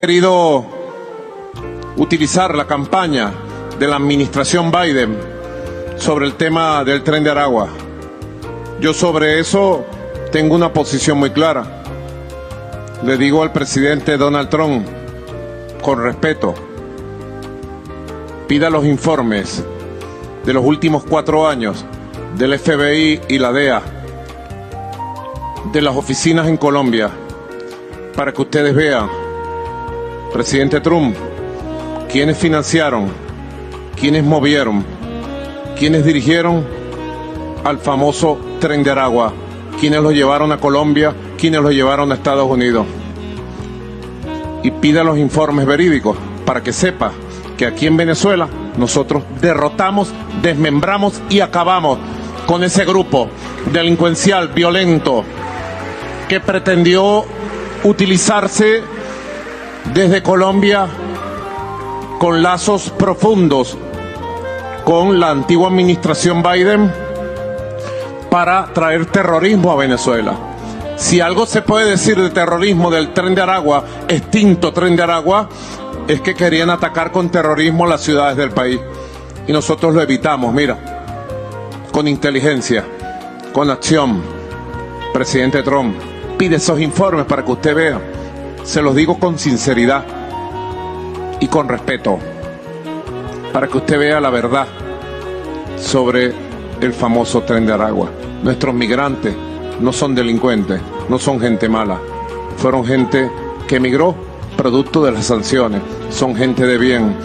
querido utilizar la campaña de la administración Biden sobre el tema del Tren de Aragua. Yo sobre eso tengo una posición muy clara. Le digo al presidente Donald Trump, con respeto, pida los informes de los últimos 4 años del FBI y la DEA, de las oficinas en Colombia, para que ustedes vean, presidente Trump, quiénes financiaron, quiénes movieron, quiénes dirigieron al famoso Tren de Aragua, quiénes lo llevaron a Colombia, quiénes lo llevaron a Estados Unidos. Y pida los informes verídicos para que sepa que aquí en Venezuela nosotros derrotamos, desmembramos y acabamos con ese grupo delincuencial, violento, que pretendió utilizarse desde Colombia con lazos profundos con la antigua administración Biden para traer terrorismo a Venezuela. Si algo se puede decir de terrorismo del Tren de Aragua, extinto Tren de Aragua, es que querían atacar con terrorismo las ciudades del país. Y nosotros lo evitamos, mira, con inteligencia, con acción. Presidente Trump, pide esos informes para que usted vea. Se los digo con sinceridad y con respeto, para que usted vea la verdad sobre el famoso Tren de Aragua. Nuestros migrantes no son delincuentes, no son gente mala, fueron gente que emigró producto de las sanciones, son gente de bien,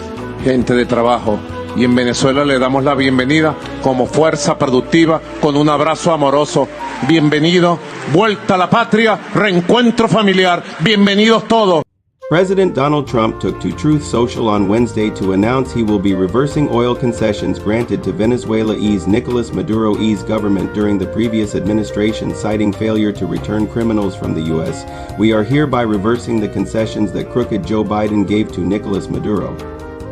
gente de trabajo, y en Venezuela le damos la bienvenida como fuerza productiva, con un abrazo amoroso. Bienvenido, vuelta a la patria, reencuentro familiar, bienvenidos todos. President Donald Trump took to Truth Social on Wednesday to announce he will be reversing oil concessions granted to Venezuela's Nicolas Maduro's government during the previous administration, citing failure to return criminals from the U.S. We are hereby reversing the concessions that crooked Joe Biden gave to Nicolas Maduro.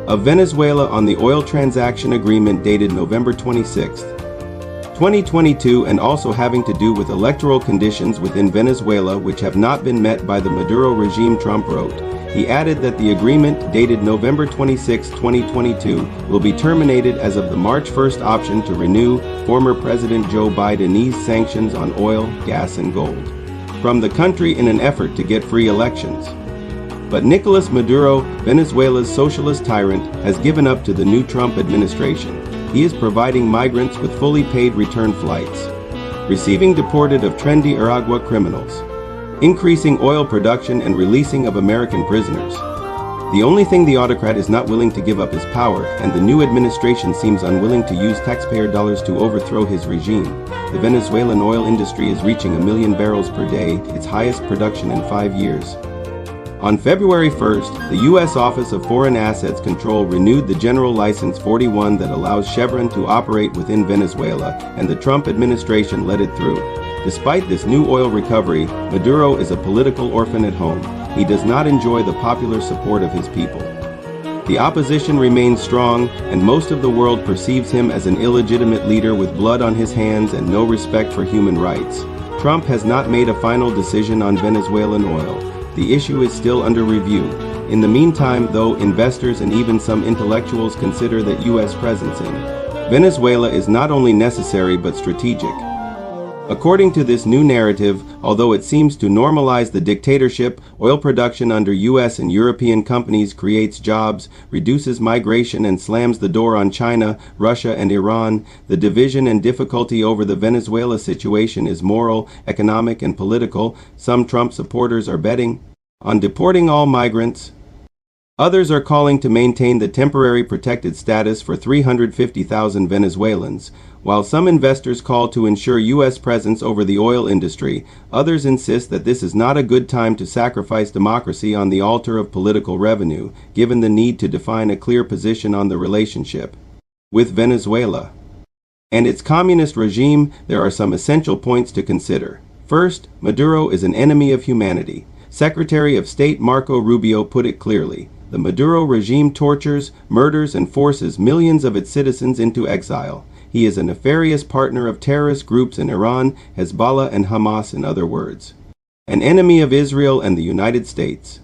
Of Venezuela on the oil transaction agreement dated November 26, 2022, and also having to do with electoral conditions within Venezuela which have not been met by the Maduro regime, Trump wrote. He added that the agreement, dated November 26, 2022, will be terminated as of the March 1st option to renew former President Joe Biden's sanctions on oil, gas, and gold from the country in an effort to get free elections. But Nicolas Maduro, Venezuela's socialist tyrant, has given up to the new Trump administration. He is providing migrants with fully paid return flights, receiving deported of trendy Aragua criminals, increasing oil production and releasing of American prisoners. The only thing the autocrat is not willing to give up is power, and the new administration seems unwilling to use taxpayer dollars to overthrow his regime. The Venezuelan oil industry is reaching 1 million barrels per day, its highest production in 5 years. On February 1st, the U.S. Office of Foreign Assets Control renewed the General License 41 that allows Chevron to operate within Venezuela, and the Trump administration let it through. Despite this new oil recovery, Maduro is a political orphan at home. He does not enjoy the popular support of his people. The opposition remains strong, and most of the world perceives him as an illegitimate leader with blood on his hands and no respect for human rights. Trump has not made a final decision on Venezuelan oil. The issue is still under review. In the meantime, though, investors and even some intellectuals consider that U.S. presence in Venezuela is not only necessary but strategic. According to this new narrative, although it seems to normalize the dictatorship, oil production under U.S. and European companies creates jobs, reduces migration, and slams the door on China, Russia, and Iran, the division and difficulty over the Venezuela situation is moral, economic, and political. Some Trump supporters are betting on deporting all migrants. Others are calling to maintain the temporary protected status for 350,000 Venezuelans. While some investors call to ensure U.S. presence over the oil industry, others insist that this is not a good time to sacrifice democracy on the altar of political revenue, given the need to define a clear position on the relationship with Venezuela and its communist regime. There are some essential points to consider. First, Maduro is an enemy of humanity. Secretary of State Marco Rubio put it clearly. The Maduro regime tortures, murders, and forces millions of its citizens into exile. He is a nefarious partner of terrorist groups in Iran, Hezbollah, and Hamas, in other words. An enemy of Israel and the United States.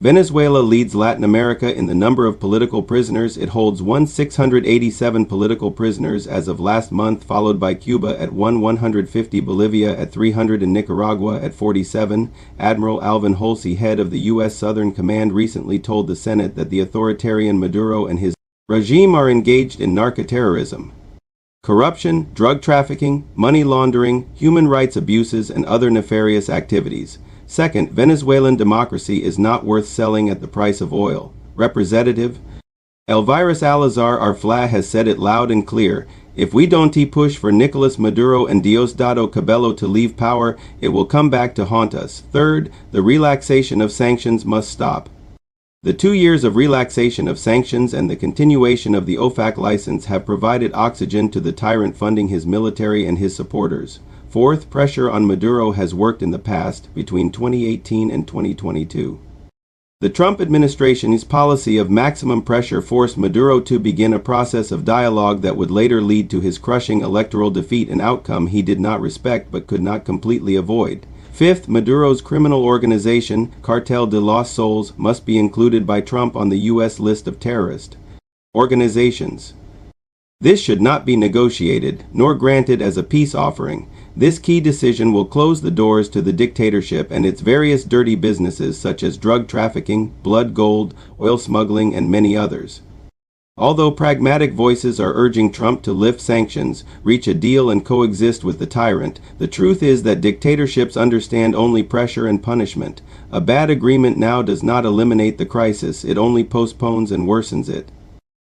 Venezuela leads Latin America in the number of political prisoners. It holds 687 political prisoners as of last month, followed by Cuba at 150, Bolivia at 300, and Nicaragua at 47. Admiral Alvin Holsey, head of the U.S. Southern Command, recently told the Senate that the authoritarian Maduro and his regime are engaged in narcoterrorism, corruption, drug trafficking, money laundering, human rights abuses, and other nefarious activities. Second, Venezuelan democracy is not worth selling at the price of oil. Representative Elvira Salazar Arfla has said it loud and clear. If we don't push for Nicolas Maduro and Diosdado Cabello to leave power, it will come back to haunt us. Third, the relaxation of sanctions must stop. The 2 years of relaxation of sanctions and the continuation of the OFAC license have provided oxygen to the tyrant funding his military and his supporters. Fourth, pressure on Maduro has worked in the past, between 2018 and 2022. The Trump administration's policy of maximum pressure forced Maduro to begin a process of dialogue that would later lead to his crushing electoral defeat, an outcome he did not respect but could not completely avoid. Fifth, Maduro's criminal organization, Cartel de los Soles, must be included by Trump on the U.S. list of terrorist organizations. This should not be negotiated, nor granted as a peace offering. This key decision will close the doors to the dictatorship and its various dirty businesses such as drug trafficking, blood gold, oil smuggling, and many others. Although pragmatic voices are urging Trump to lift sanctions, reach a deal, and coexist with the tyrant, the truth is that dictatorships understand only pressure and punishment. A bad agreement now does not eliminate the crisis, it only postpones and worsens it.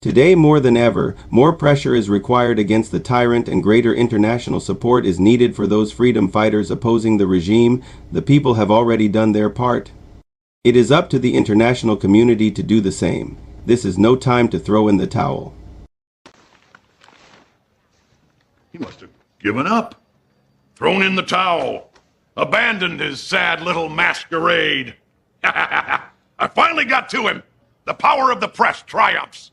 Today, more than ever, more pressure is required against the tyrant and greater international support is needed for those freedom fighters opposing the regime. The people have already done their part. It is up to the international community to do the same. This is no time to throw in the towel. He must have given up, thrown in the towel, abandoned his sad little masquerade. I finally got to him. The power of the press triumphs.